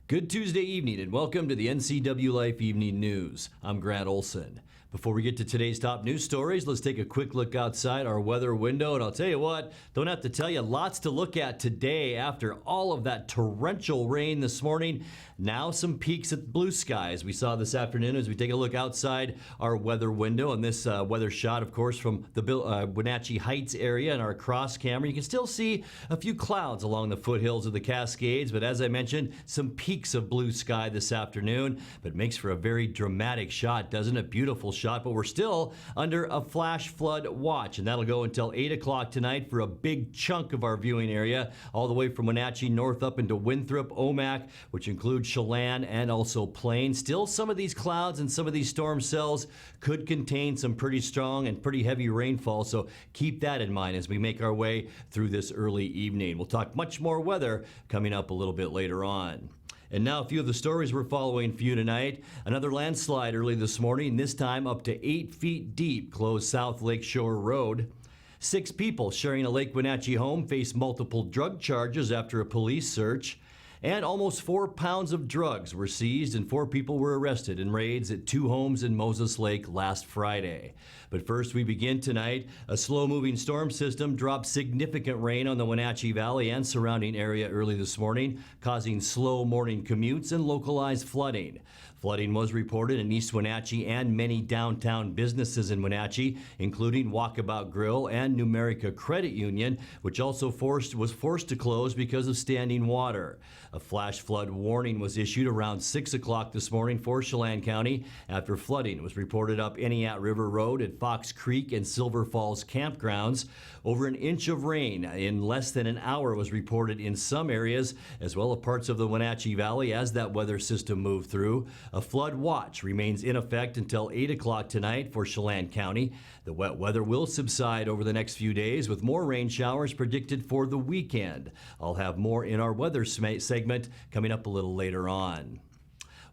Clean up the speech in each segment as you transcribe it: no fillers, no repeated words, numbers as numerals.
Good Tuesday evening and welcome to the NCWLIFE Evening News. I'm Grant Olson. Before we get to today's top news stories, let's take a quick look outside our weather window. And I'll tell you what, don't have to tell you, lots to look at today after all of that torrential rain this morning. Now some peaks at blue skies we saw this afternoon as we take a look outside our weather window. And this weather shot, of course, from the Wenatchee Heights area in our cross camera. You can still see a few clouds along the foothills of the Cascades. But as I mentioned, some peaks of blue sky this afternoon. But makes for a very dramatic shot, doesn't it? Beautiful shot. But we're still under a flash flood watch, and that'll go until 8 o'clock tonight for a big chunk of our viewing area, all the way from Wenatchee north up into Winthrop, Omak, which includes Chelan and also Plain. Still, some of these clouds and some of these storm cells could contain some pretty strong and pretty heavy rainfall, so keep that in mind as we make our way through this early evening. We'll talk much more weather coming up a little bit later on. And now a few of the stories we're following for you tonight. Another landslide early this morning, this time up to 8 feet deep, closed South Lake Shore Road. 6 people sharing a Lake Wenatchee home face multiple drug charges after a police search. And almost 4 pounds of drugs were seized and 4 people were arrested in raids at 2 homes in Moses Lake last Friday. But first we begin tonight. A slow-moving storm system dropped significant rain on the Wenatchee Valley and surrounding area early this morning, causing slow morning commutes and localized flooding. Flooding was reported in East Wenatchee and many downtown businesses in Wenatchee, including Walkabout Grill and Numerica Credit Union, which also was forced to close because of standing water. A flash flood warning was issued around 6 o'clock this morning for Chelan County after flooding was reported up Eniat River Road at Fox Creek and Silver Falls campgrounds. Over an inch of rain in less than an hour was reported in some areas, as well as parts of the Wenatchee Valley as that weather system moved through. A flood watch remains in effect until 8 o'clock tonight for Chelan County. The wet weather will subside over the next few days with more rain showers predicted for the weekend. I'll have more in our weather segment coming up a little later on.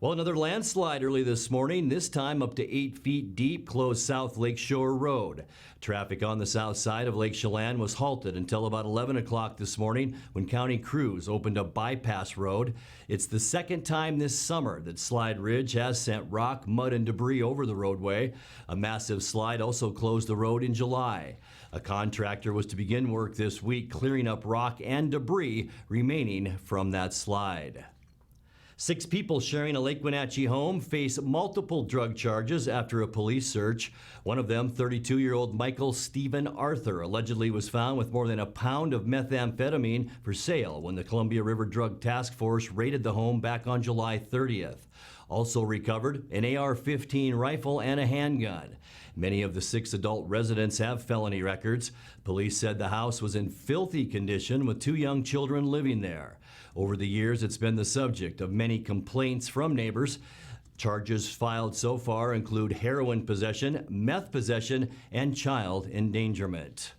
Well, another landslide early this morning, this time up to 8 feet deep, closed South Lake Shore Road. Traffic on the south side of Lake Chelan was halted until about 11 o'clock this morning when county crews opened a bypass road. It's the second time this summer that Slide Ridge has sent rock, mud, and debris over the roadway. A massive slide also closed the road in July. A contractor was to begin work this week clearing up rock and debris remaining from that slide. 6 people sharing a Lake Wenatchee home face multiple drug charges after a police search. One of them, 32-year-old Michael Stephen Arthur, allegedly was found with more than a pound of methamphetamine for sale when the Columbia River Drug Task Force raided the home back on July 30th. Also recovered, an AR-15 rifle and a handgun. Many of the 6 adult residents have felony records. Police said the house was in filthy condition with 2 young children living there. Over the years, it's been the subject of many complaints from neighbors. Charges filed so far include heroin possession, meth possession, and child endangerment.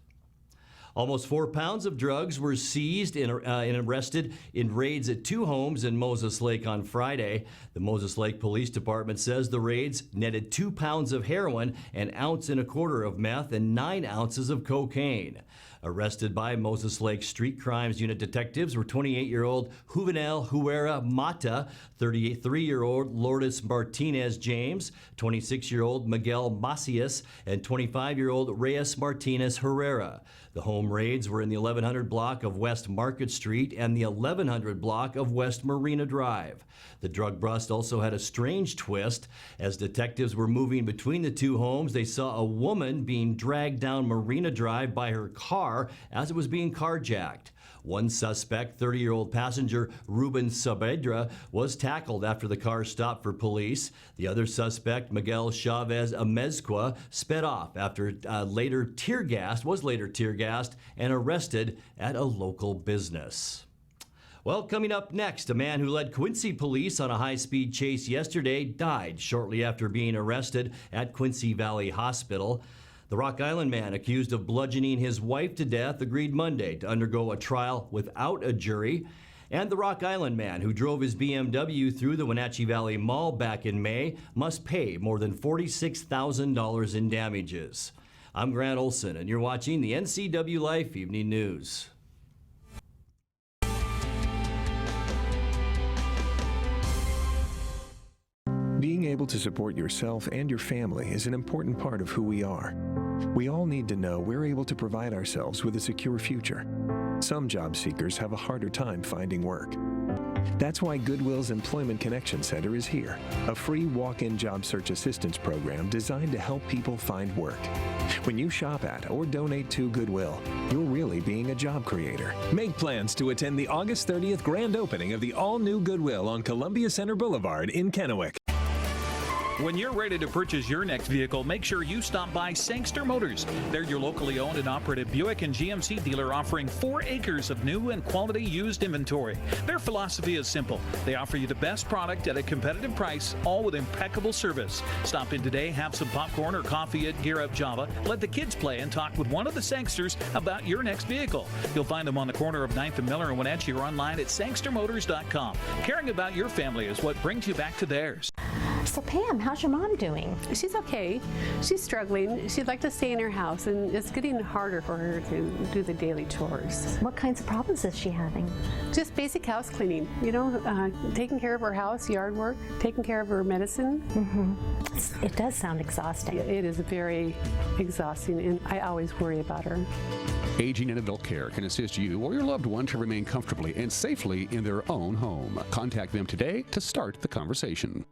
Almost 4 pounds of drugs were seized and arrested in raids at 2 homes in Moses Lake on Friday. The Moses Lake Police Department says the raids netted 2 pounds of heroin, an ounce and a quarter of meth, and 9 ounces of cocaine. Arrested by Moses Lake Street Crimes Unit detectives were 28-year-old Juvenal Huera Mata, 33-year-old Lourdes Martinez James, 26-year-old Miguel Macias, and 25-year-old Reyes Martinez Herrera. The home raids were in the 1100 block of West Market Street and the 1100 block of West Marina Drive. The drug bust also had a strange twist. As detectives were moving between the 2 homes, they saw a woman being dragged down Marina Drive by her car as it was being carjacked. One suspect, 30-year-old passenger Ruben Saavedra, was tackled after the car stopped for police. The other suspect, Miguel Chavez Amezcua, sped off after was later tear gassed and arrested at a local business. Well, coming up next, a man who led Quincy police on a high-speed chase yesterday died shortly after being arrested at Quincy Valley Hospital. The Rock Island man accused of bludgeoning his wife to death agreed Monday to undergo a trial without a jury. And the Rock Island man who drove his BMW through the Wenatchee Valley Mall back in May must pay more than $46,000 in damages. I'm Grant Olson, and you're watching the NCWLIFE Evening News. Being able to support yourself and your family is an important part of who we are. We all need to know we're able to provide ourselves with a secure future. Some job seekers have a harder time finding work. That's why Goodwill's Employment Connection Center is here, a free walk-in job search assistance program designed to help people find work. When you shop at or donate to Goodwill, you're really being a job creator. Make plans to attend the August 30th grand opening of the all-new Goodwill on Columbia Center Boulevard in Kennewick. When you're ready to purchase your next vehicle, make sure you stop by Sangster Motors. They're your locally owned and operated Buick and GMC dealer offering 4 acres of new and quality used inventory. Their philosophy is simple. They offer you the best product at a competitive price, all with impeccable service. Stop in today, have some popcorn or coffee at Gear Up Java, let the kids play, and talk with one of the Sangsters about your next vehicle. You'll find them on the corner of 9th and Miller in Wenatchee or online at sangstermotors.com. Caring about your family is what brings you back to theirs. So Pam, how's your mom doing? She's okay. She's struggling. She'd like to stay in her house, and it's getting harder for her to do the daily chores. What kinds of problems is she having? Just basic house cleaning, taking care of her house, yard work, taking care of her medicine. Mm-hmm. It does sound exhausting. It is very exhausting, and I always worry about her. Aging and Adult Care can assist you or your loved one to remain comfortably and safely in their own home. Contact them today to start the conversation.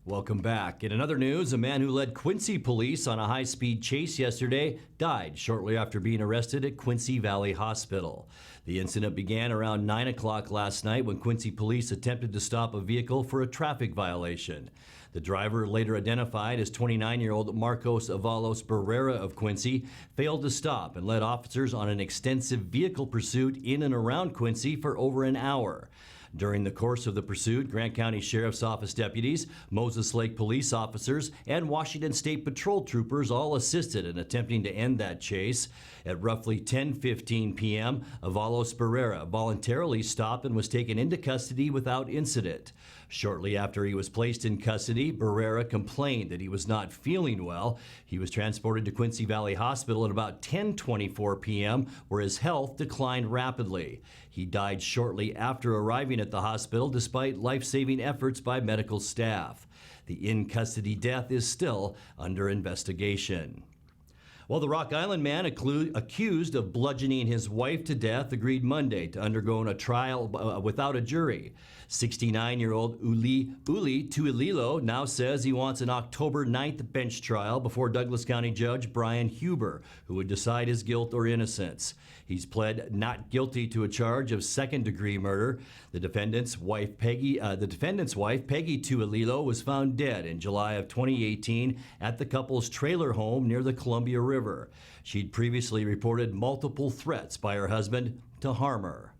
Welcome back. In another news, a man who led Quincy police on a high-speed chase yesterday died shortly after being arrested at Quincy Valley Hospital. The incident began around 9 o'clock last night when Quincy police attempted to stop a vehicle for a traffic violation. The driver, later identified as 29-year-old Marcos Avalos Barrera of Quincy, failed to stop and led officers on an extensive vehicle pursuit in and around Quincy for over an hour. During the course of the pursuit, Grant County Sheriff's Office deputies, Moses Lake police officers, and Washington State Patrol troopers all assisted in attempting to end that chase. At roughly 10:15 p.m., Avalos Barrera voluntarily stopped and was taken into custody without incident. Shortly after he was placed in custody, Barrera complained that he was not feeling well. He was transported to Quincy Valley Hospital at about 10:24 p.m., where his health declined rapidly. He died shortly after arriving at the hospital despite life-saving efforts by medical staff. The in-custody death is still under investigation. Well, the Rock Island man accused of bludgeoning his wife to death agreed Monday to undergo a trial without a jury. 69-year-old Uli Tuililo now says he wants an October 9th bench trial before Douglas County Judge Brian Huber, who would decide his guilt or innocence. He's pled not guilty to a charge of second-degree murder. The defendant's wife, Peggy Tuililo, was found dead in July of 2018 at the couple's trailer home near the Columbia River. She'd previously reported multiple threats by her husband to harm her.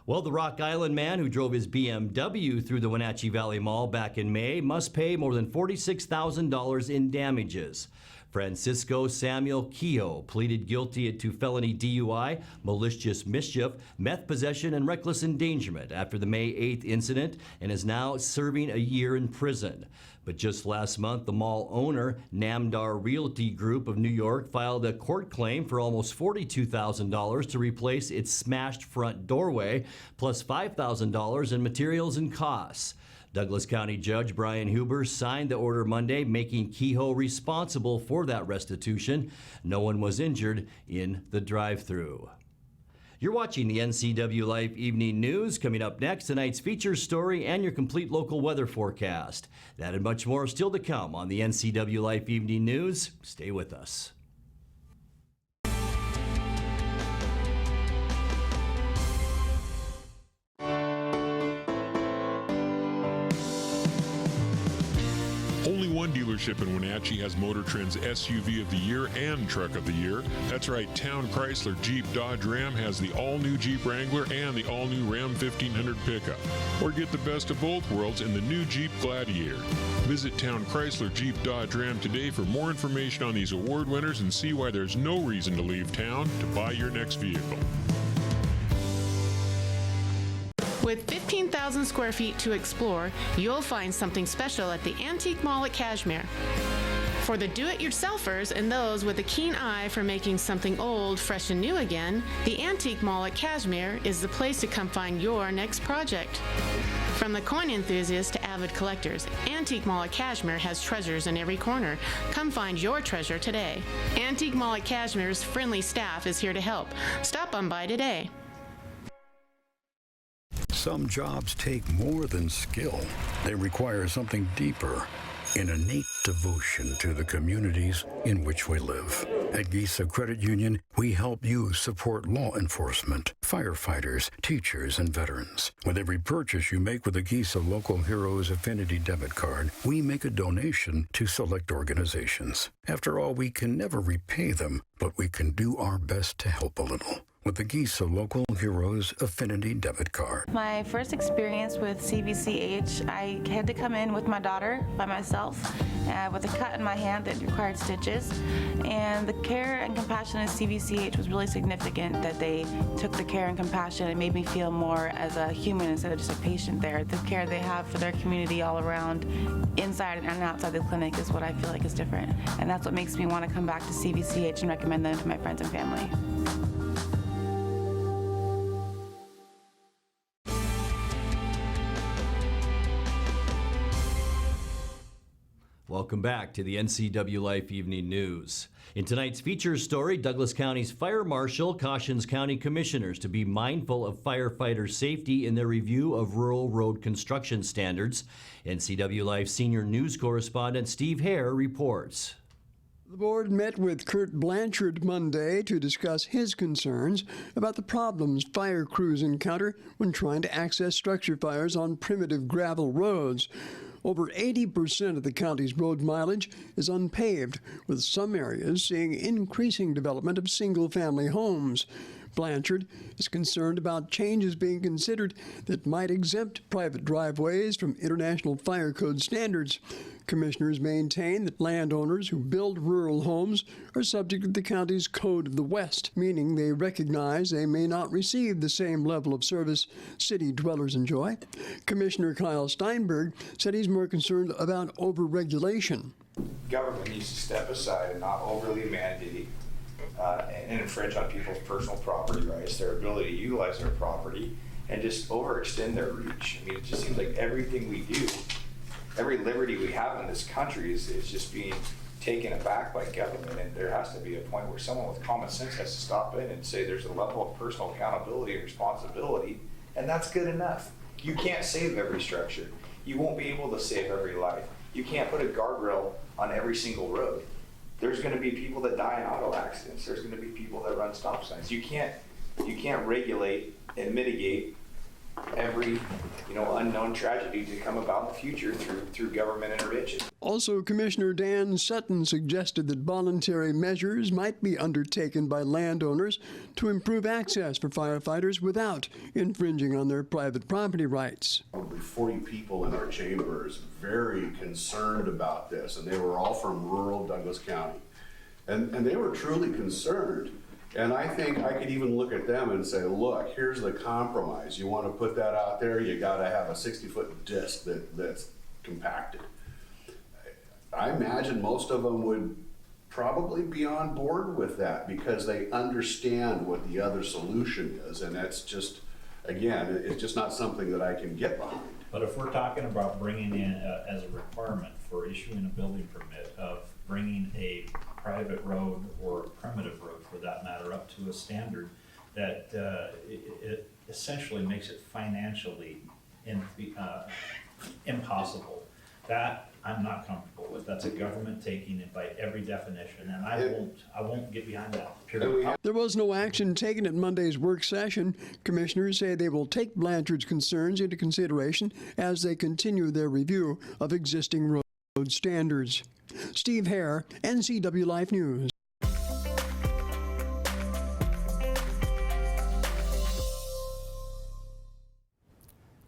Well, the Rock Island man who drove his BMW through the Wenatchee Valley Mall back in May must pay more than $46,000 in damages. Francisco Samuel Kehoe pleaded guilty to felony DUI, malicious mischief, meth possession, and reckless endangerment after the May 8th incident and is now serving a year in prison. But just last month, the mall owner, Namdar Realty Group of New York, filed a court claim for almost $42,000 to replace its smashed front doorway, plus $5,000 in materials and costs. Douglas County Judge Brian Huber signed the order Monday, making Kehoe responsible for that restitution. No one was injured in the drive-thru. You're watching the NCWLIFE Evening News. Coming up next, tonight's feature story and your complete local weather forecast. That and much more still to come on the NCWLIFE Evening News. Stay with us. Only one dealership in Wenatchee has Motor Trend's SUV of the Year and Truck of the Year. That's right, Town Chrysler Jeep Dodge Ram has the all-new Jeep Wrangler and the all-new Ram 1500 pickup. Or get the best of both worlds in the new Jeep Gladiator. Visit Town Chrysler Jeep Dodge Ram today for more information on these award winners and see why there's no reason to leave town to buy your next vehicle. With 15,000 square feet to explore, you'll find something special at the Antique Mall at Cashmere. For the do-it-yourselfers and those with a keen eye for making something old fresh and new again, the Antique Mall at Cashmere is the place to come find your next project. From the coin enthusiasts to avid collectors, Antique Mall at Cashmere has treasures in every corner. Come find your treasure today. Antique Mall at Cashmere's friendly staff is here to help. Stop on by today. Some jobs take more than skill. They require something deeper, an innate devotion to the communities in which we live. At Gisa Credit Union, we help you support law enforcement, firefighters, teachers, and veterans. With every purchase you make with a Gisa Local Heroes Affinity debit card, we make a donation to select organizations. After all, we can never repay them, but we can do our best to help a little with the Gisa Local Heroes Affinity debit card. My first experience with CVCH, I had to come in with my daughter by myself with a cut in my hand that required stitches. And the care and compassion at CVCH was really significant, that they took the care and compassion and made me feel more as a human instead of just a patient there. The care they have for their community all around, inside and outside the clinic, is what I feel like is different. And that's what makes me want to come back to CVCH and recommend them to my friends and family. Welcome back to the NCWLIFE Evening News. In tonight's feature story, Douglas County's Fire Marshal cautions county commissioners to be mindful of firefighter safety in their review of rural road construction standards. NCWLIFE senior news correspondent Steve Hare reports. The board met with Kurt Blanchard Monday to discuss his concerns about the problems fire crews encounter when trying to access structure fires on primitive gravel roads. Over 80% of the county's road mileage is unpaved, with some areas seeing increasing development of single-family homes. Blanchard is concerned about changes being considered that might exempt private driveways from International Fire Code standards. Commissioners maintain that landowners who build rural homes are subject to the county's Code of the West, meaning they recognize they may not receive the same level of service city dwellers enjoy. Commissioner Kyle Steinberg said he's more concerned about overregulation. Government needs to step aside and not overly mandate and infringe on people's personal property rights, their ability to utilize their property, and just overextend their reach. I mean, it just seems like everything we do, every liberty we have in this country is just being taken aback by government, and there has to be a point where someone with common sense has to stop in and say there's a level of personal accountability and responsibility, and that's good enough. You can't save every structure. You won't be able to save every life. You can't put a guardrail on every single road. There's going to be people that die in auto accidents. There's going to be people that run stop signs. You can't regulate and mitigate every unknown tragedy to come about in the future through government intervention. Also, Commissioner Dan Sutton suggested that voluntary measures might be undertaken by landowners to improve access for firefighters without infringing on their private property rights. Probably 40 people in our chambers very concerned about this, and they were all from rural Douglas County. And they were truly concerned. And I think I could even look at them and say, look, here's the compromise. You want to put that out there, you got to have a 60-foot disc that's compacted. I imagine most of them would probably be on board with that because they understand what the other solution is. And that's just, again, it's just not something that I can get behind. But if we're talking about bringing in as a requirement for issuing a building permit of bringing a private road or a primitive road for that matter up to a standard that it essentially makes it financially impossible, that I'm not comfortable with. That's a government taking it by every definition, and I won't get behind that, period. There was no action taken at Monday's work session. Commissioners say they will take Blanchard's concerns into consideration as they continue their review of existing road standards. Steve Hare, NCWLIFE News.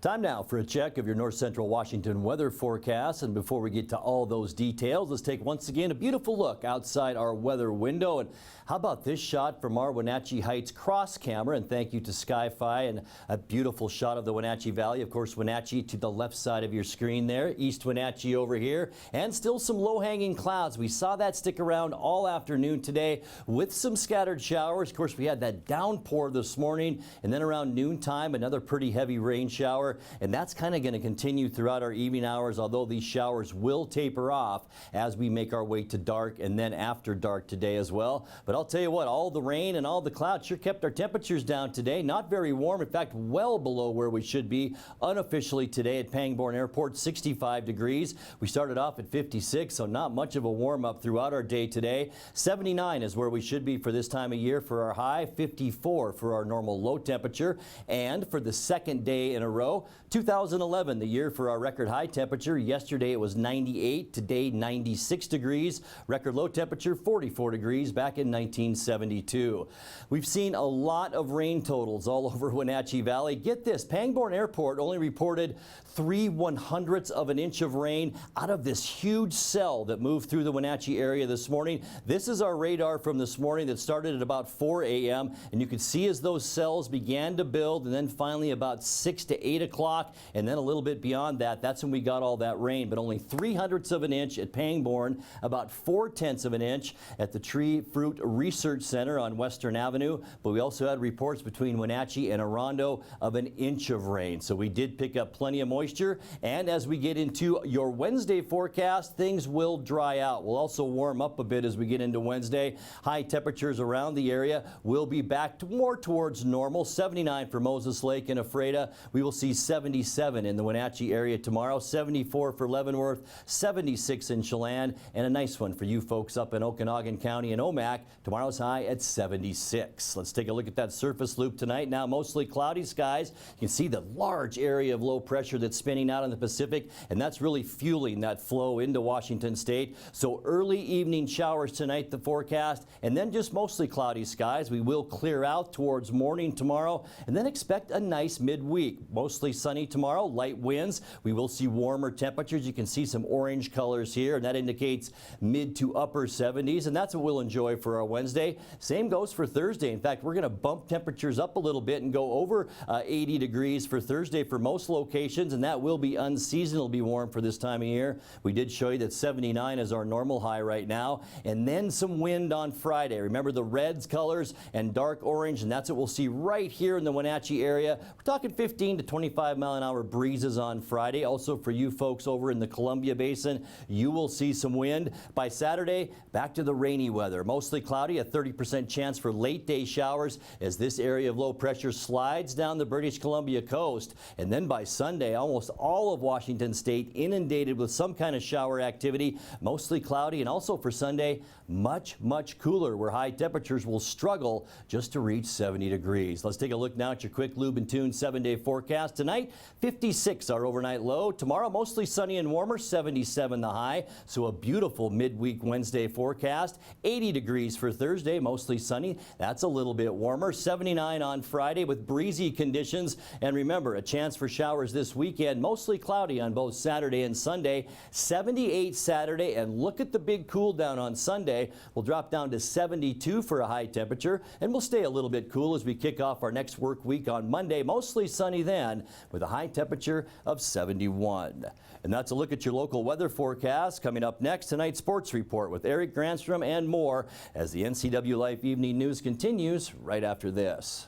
Time now for a check of your north central Washington weather forecast. And before we get to all those details, let's take once again a beautiful look outside our weather window. And how about this shot from our Wenatchee Heights cross camera? And thank you to Sky-Fi, and a beautiful shot of the Wenatchee Valley. Of course, Wenatchee to the left side of your screen there, East Wenatchee over here, and still some low-hanging clouds. We saw that stick around all afternoon today with some scattered showers. Of course, we had that downpour this morning, and then around noontime, another pretty heavy rain shower. And that's kind of going to continue throughout our evening hours, although these showers will taper off as we make our way to dark and then after dark today as well. But I'll tell you what, all the rain and all the clouds sure kept our temperatures down today. Not very warm, in fact, well below where we should be unofficially today at Pangborn Airport, 65 degrees. We started off at 56, so not much of a warm up throughout our day today. 79 is where we should be for this time of year for our high, 54 for our normal low temperature. And for the second day in a row, 2011, the year for our record high temperature. Yesterday it was 98, today 96 degrees. Record low temperature 44 degrees back in 1972. We've seen a lot of rain totals all over Wenatchee Valley. Get this, Pangborn Airport only reported 3/100ths of an inch of rain out of this huge cell that moved through the Wenatchee area this morning. This is our radar from this morning that started at about 4 a.m. and you could see as those cells began to build, and then finally about 6 to 8 o'clock, and then a little bit beyond that, that's when we got all that rain. But only 3/100ths of an inch at Pangborn, about 4/10ths of an inch at the Tree Fruit Research Center on Western Avenue. But we also had reports between Wenatchee and Orondo of an inch of rain. So we did pick up plenty of moisture. And as we get into your Wednesday forecast, things will dry out. We'll also warm up a bit as we get into Wednesday. High temperatures around the area will be back to more towards normal. 79 for Moses Lake and Ephrata. We will see 77 in the Wenatchee area tomorrow, 74 for Leavenworth, 76 in Chelan, and a nice one for you folks up in Okanagan County and Omak. Tomorrow's high at 76. Let's take a look at that surface loop tonight. Now mostly cloudy skies. You can see the large area of low pressure that's spinning out in the Pacific, and that's really fueling that flow into Washington State. So early evening showers tonight, the forecast, and then just mostly cloudy skies. We will clear out towards morning tomorrow, and then expect a nice midweek. Mostly sunny tomorrow, light winds. We will see warmer temperatures. You can see some orange colors here, and that indicates mid to upper 70s, and that's what we'll enjoy for our Wednesday. Same goes for Thursday. In fact, we're going to bump temperatures up a little bit and go over 80 degrees for Thursday for most locations, and that will be unseasonably warm for this time of year. We did show you that 79 is our normal high right now, and then some wind on Friday. Remember the reds colors and dark orange, and that's what we'll see right here in the Wenatchee area. We're talking 15 to 25 mile-an-hour breezes on Friday. Also for you folks over in the Columbia Basin, you will see some wind. By Saturday, back to the rainy weather. Mostly cloudy, a 30% chance for late day showers as this area of low pressure slides down the British Columbia coast. And then by Sunday, almost all of Washington State inundated with some kind of shower activity. Mostly cloudy, and also for Sunday, much cooler, where high temperatures will struggle just to reach 70 degrees. Let's take a look now at your quick lube and tune 7-day forecast. Tonight, 56 our overnight low. Tomorrow, mostly sunny and warmer, 77 the high. So a beautiful midweek Wednesday forecast. 80 degrees for Thursday, mostly sunny. That's a little bit warmer. 79 on Friday with breezy conditions. And remember, a chance for showers this weekend. Mostly cloudy on both Saturday and Sunday. 78 Saturday, and look at the big cool down on Sunday. We'll drop down to 72 for a high temperature, and we'll stay a little bit cool as we kick off our next work week on Monday. Mostly sunny then, with a high temperature of 71. And that's a look at your local weather forecast. Coming up next, tonight's sports report with Eric Granstrom and more as the NCWLIFE Evening News continues right after this.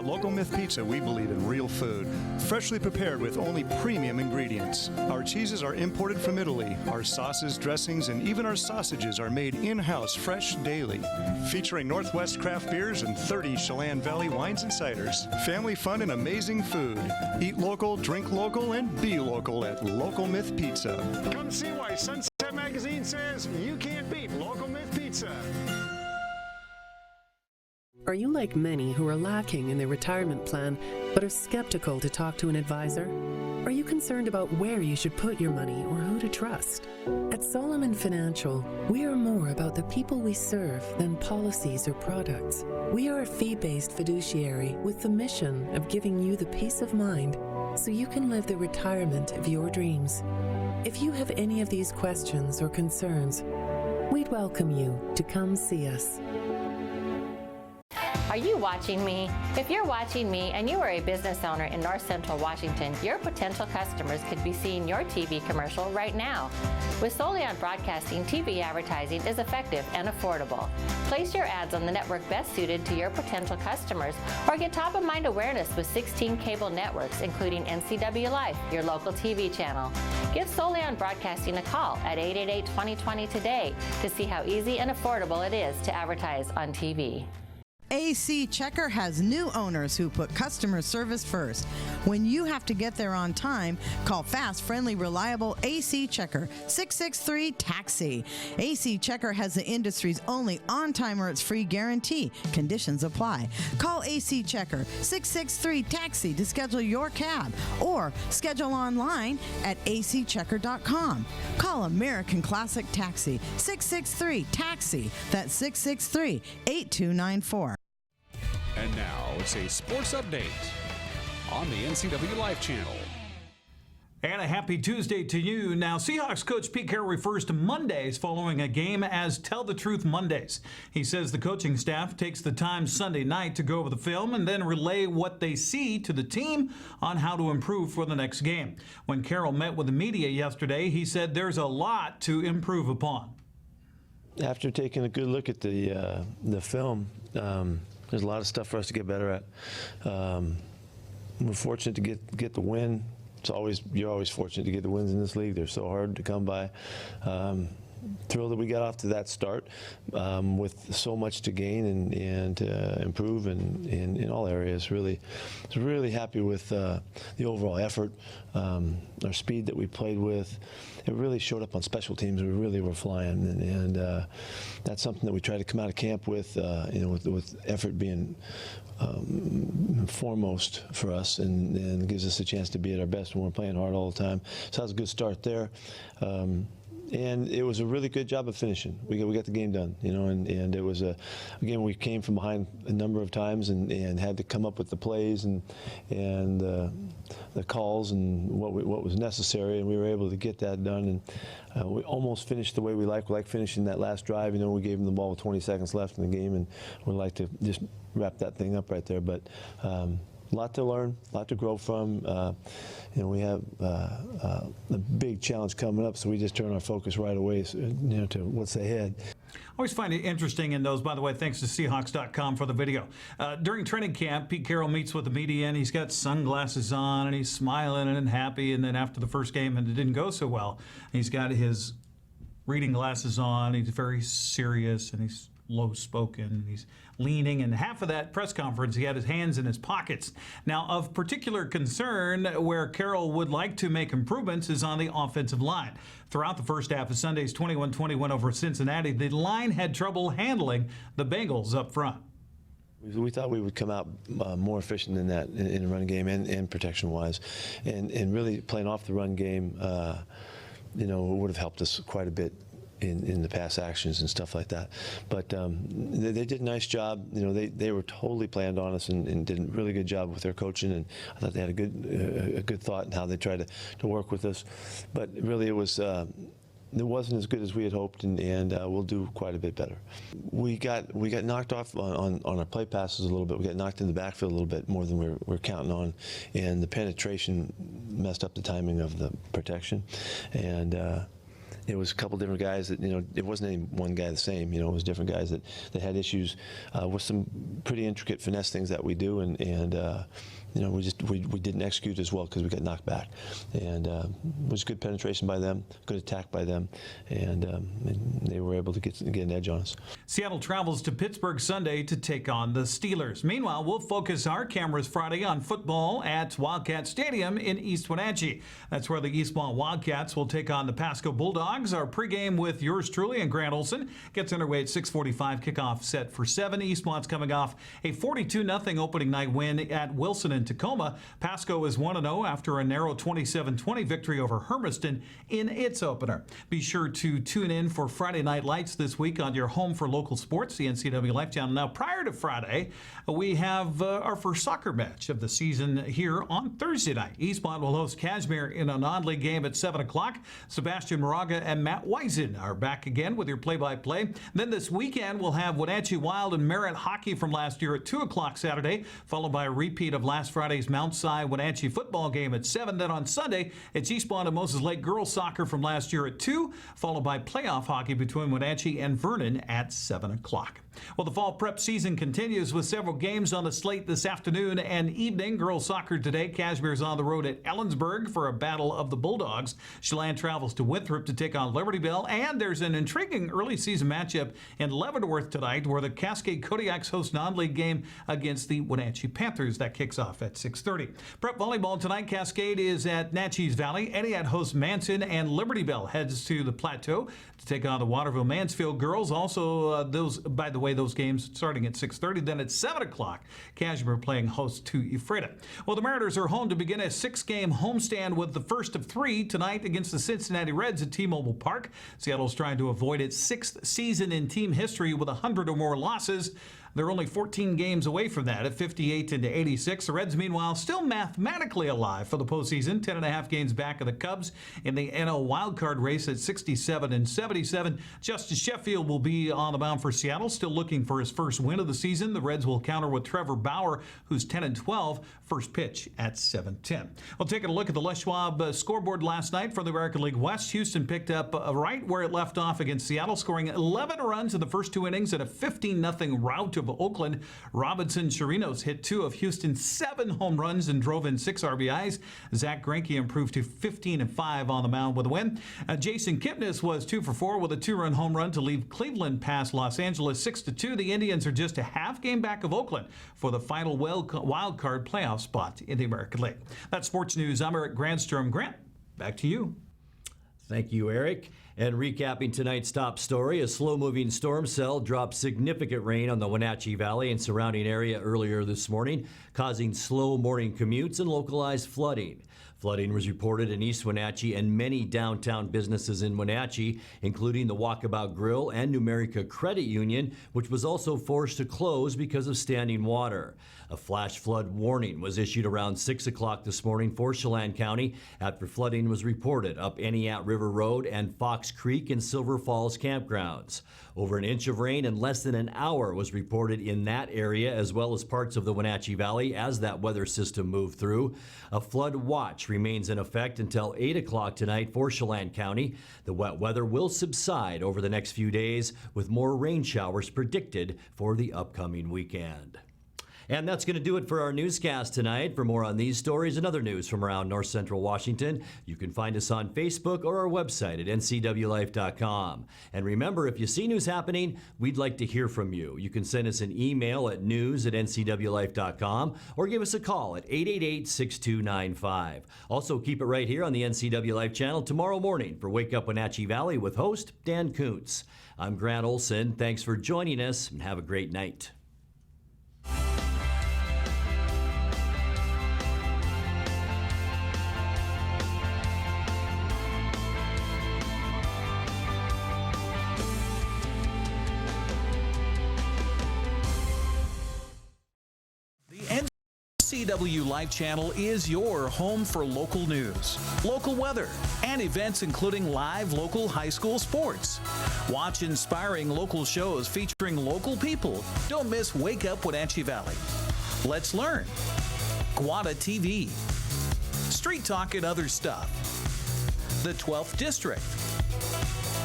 Local Myth Pizza, we believe in real food, freshly prepared with only premium ingredients. Our cheeses are imported from Italy. Our sauces, dressings, and even our sausages are made in-house fresh daily. Featuring Northwest craft beers and 30 Chelan Valley wines and ciders. Family fun and amazing food. Eat local, drink local, and be local at Local Myth Pizza. Come see why Sunset Magazine says you can't beat Local Myth Pizza. Are you like many who are lacking in their retirement plan but are skeptical to talk to an advisor? Are you concerned about where you should put your money or who to trust? At Solomon Financial, we are more about the people we serve than policies or products. We are a fee-based fiduciary with the mission of giving you the peace of mind so you can live the retirement of your dreams. If you have any of these questions or concerns, we'd welcome you to come see us. Are you watching me? If you're watching me and you are a business owner in North Central Washington, your potential customers could be seeing your TV commercial right now. With Solion Broadcasting, TV advertising is effective and affordable. Place your ads on the network best suited to your potential customers, or get top-of-mind awareness with 16 cable networks, including NCWLIFE, your local TV channel. Give Solion Broadcasting a call at 888-2020 today to see how easy and affordable it is to advertise on TV. AC Checker has new owners who put customer service first. When you have to get there on time, call fast, friendly, reliable AC Checker, 663-TAXI. AC Checker has the industry's only on-time or it's free guarantee. Conditions apply. Call AC Checker, 663-TAXI to schedule your cab or schedule online at acchecker.com. Call American Classic Taxi, 663-TAXI. That's 663-8294. And now it's a sports update on the NCWLIFE channel. And a happy Tuesday to you. Now, Seahawks coach Pete Carroll refers to Mondays following a game as Tell the Truth Mondays. He says the coaching staff takes the time Sunday night to go over the film and then relay what they see to the team on how to improve for the next game. When Carroll met with the media yesterday, he said there's a lot to improve upon. After taking a good look at the film, there's a lot of stuff for us to get better at. We're fortunate to get the win. You're always fortunate to get the wins in this league. They're so hard to come by. Thrilled that we got off to that start with so much to gain and improve in all areas. Really happy with the overall effort, our speed that we played with. It really showed up on special teams. We really were flying, and that's something that we try to come out of camp with, with effort being foremost for us, and gives us a chance to be at our best when we're playing hard all the time. So that was a good start there. And it was a really good job of finishing. We got the game done, and it was again, we came from behind a number of times and had to come up with the plays and the calls and what was necessary, and we were able to get that done. And we almost finished the way we like. We like finishing that last drive. We gave them the ball with 20 seconds left in the game, and we'd like to just wrap that thing up right there. But a lot to learn, a lot to grow from. We have a big challenge coming up, so we just turn our focus right away, to what's ahead. I always find it interesting in those, by the way, thanks to Seahawks.com for the video. During training camp, Pete Carroll meets with the media, and he's got sunglasses on, and he's smiling and happy, and then after the first game, and it didn't go so well, he's got his reading glasses on, he's very serious, and he's low-spoken, he's leaning, and half of that press conference he had his hands in his pockets. Now, of particular concern where Carroll would like to make improvements is on the offensive line. Throughout the first half of Sunday's 21-20 win over Cincinnati, the line had trouble handling the Bengals up front. We thought we would come out more efficient than that in the run game and protection-wise, and really playing off the run game, would have helped us quite a bit in the pass actions and stuff like that. But they did a nice job. They were totally planned on us and did a really good job with their coaching, and I thought they had a good thought in how they tried to work with us. But really it wasn't as good as we had hoped, and we'll do quite a bit better. We got knocked off on our play passes a little bit. We got knocked in the backfield a little bit more than we're counting on, and the penetration messed up the timing of the protection. And it was a couple different guys that, it wasn't any one guy the same, it was different guys that had issues with some pretty intricate finesse things that we do, and we didn't execute as well because we got knocked back. And it was good penetration by them, good attack by them, and they were able to get an edge on us. Seattle travels to Pittsburgh Sunday to take on the Steelers. Meanwhile, we'll focus our cameras Friday on football at Wildcat Stadium in East Wenatchee. That's where the Eastmont Wildcats will take on the Pasco Bulldogs. Our pregame with yours truly and Grant Olson gets underway at 6:45. Kickoff set for 7. Eastmont's coming off a 42-0 opening night win at Wilson and Tacoma. Pasco is 1-0 after a narrow 27-20 victory over Hermiston in its opener. Be sure to tune in for Friday Night Lights this week on your home for local sports, the NCWLIFE channel. Now, prior to Friday, we have our first soccer match of the season here on Thursday night. Eastmont will host Cashmere in a non-league game at 7 o'clock. Sebastian Moraga and Matt Wiesen are back again with your play-by-play. Then this weekend, we'll have Wenatchee Wild and Merritt hockey from last year at 2 o'clock Saturday, followed by a repeat of last Friday's Mount Si Wenatchee football game at 7. Then on Sunday, it's Eastmont and Moses Lake girls soccer from last year at 2, followed by playoff hockey between Wenatchee and Vernon at 7 o'clock. Well, the fall prep season continues with several games on the slate this afternoon and evening. Girls soccer today. Cashmere's on the road at Ellensburg for a battle of the Bulldogs. Chelan travels to Winthrop to take on Liberty Bell. And there's an intriguing early season matchup in Leavenworth tonight where the Cascade Kodiaks host non-league game against the Wenatchee Panthers. That kicks off at 6:30. Prep volleyball tonight. Cascade is at Natchez Valley. Etihad hosts Manson, and Liberty Bell heads to the Plateau to take on the Waterville Mansfield girls. Also, those games starting at 6:30. Then at 7 o'clock, Cashmere playing host to Ephrata. Well, the Mariners are home to begin a 6-game homestand with the first of 3 tonight against the Cincinnati Reds at T-Mobile Park. Seattle's trying to avoid its 6th season in team history with 100 or more losses. They're only 14 games away from that at 58-86. The Reds, meanwhile, still mathematically alive for the postseason. 10.5 games back of the Cubs in the NL wildcard race at 67-77. Justice Sheffield will be on the mound for Seattle, still looking for his first win of the season. The Reds will counter with Trevor Bauer, who's 10-12. First pitch at 7:10. Well, taking a look at the Les Schwab scoreboard last night from the American League West, Houston picked up right where it left off against Seattle, scoring 11 runs in the first 2 innings in a 15-0 rout of Oakland. Robinson Chirinos hit 2 of Houston's 7 home runs and drove in 6 RBIs. Zach Greinke improved to 15-5 on the mound with a win. Jason Kipnis was 2 for 4 with a 2-run home run to leave Cleveland past Los Angeles 6-2. The Indians are just a half game back of Oakland for the final wild card playoff spot in the American League. That's sports news. I'm Eric Granstrom. Grant, back to you. Thank you, Eric. And recapping tonight's top story, a slow-moving storm cell dropped significant rain on the Wenatchee Valley and surrounding area earlier this morning, causing slow morning commutes and localized flooding. Flooding was reported in East Wenatchee and many downtown businesses in Wenatchee, including the Walkabout Grill and Numerica Credit Union, which was also forced to close because of standing water. A flash flood warning was issued around 6 o'clock this morning for Chelan County after flooding was reported up Eniat River Road and Fox Creek and Silver Falls campgrounds. Over an inch of rain in less than an hour was reported in that area as well as parts of the Wenatchee Valley as that weather system moved through. A flood watch remains in effect until 8 o'clock tonight for Chelan County. The wet weather will subside over the next few days with more rain showers predicted for the upcoming weekend. And that's going to do it for our newscast tonight. For more on these stories and other news from around North Central Washington, you can find us on Facebook or our website at ncwlife.com. And remember, if you see news happening, we'd like to hear from you. You can send us an email at news@ncwlife.com or give us a call at 888-6295. Also, keep it right here on the NCW Life channel tomorrow morning for Wake Up Wenatchee Valley with host Dan Kuntz. I'm Grant Olson. Thanks for joining us and have a great night. NCWLIFE channel is your home for local news, local weather, and events including live local high school sports. Watch inspiring local shows featuring local people. Don't miss Wake Up Wenatchee Valley. Let's learn. Guada TV. Street Talk and Other Stuff. The 12th District.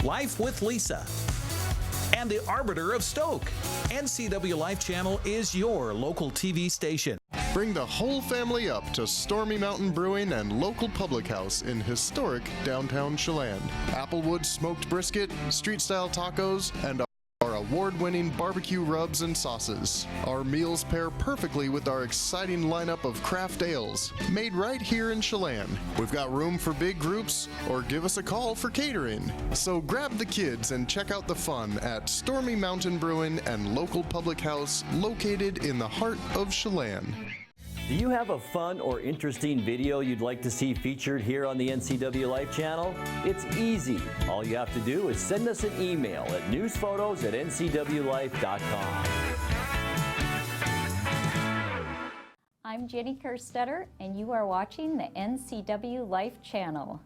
Life with Lisa. And the Arbiter of Stoke. NCWLIFE channel is your local TV station. Bring the whole family up to Stormy Mountain Brewing and local public house in historic downtown Chelan. Applewood smoked brisket, street-style tacos, and our award-winning barbecue rubs and sauces. Our meals pair perfectly with our exciting lineup of craft ales, made right here in Chelan. We've got room for big groups, or give us a call for catering. So grab the kids and check out the fun at Stormy Mountain Brewing and local public house located in the heart of Chelan. Do you have a fun or interesting video you'd like to see featured here on the NCWLife channel? It's easy. All you have to do is send us an email at newsphotos@ncwlife.com. I'm Jenny Kerstetter, and you are watching the NCWLife channel.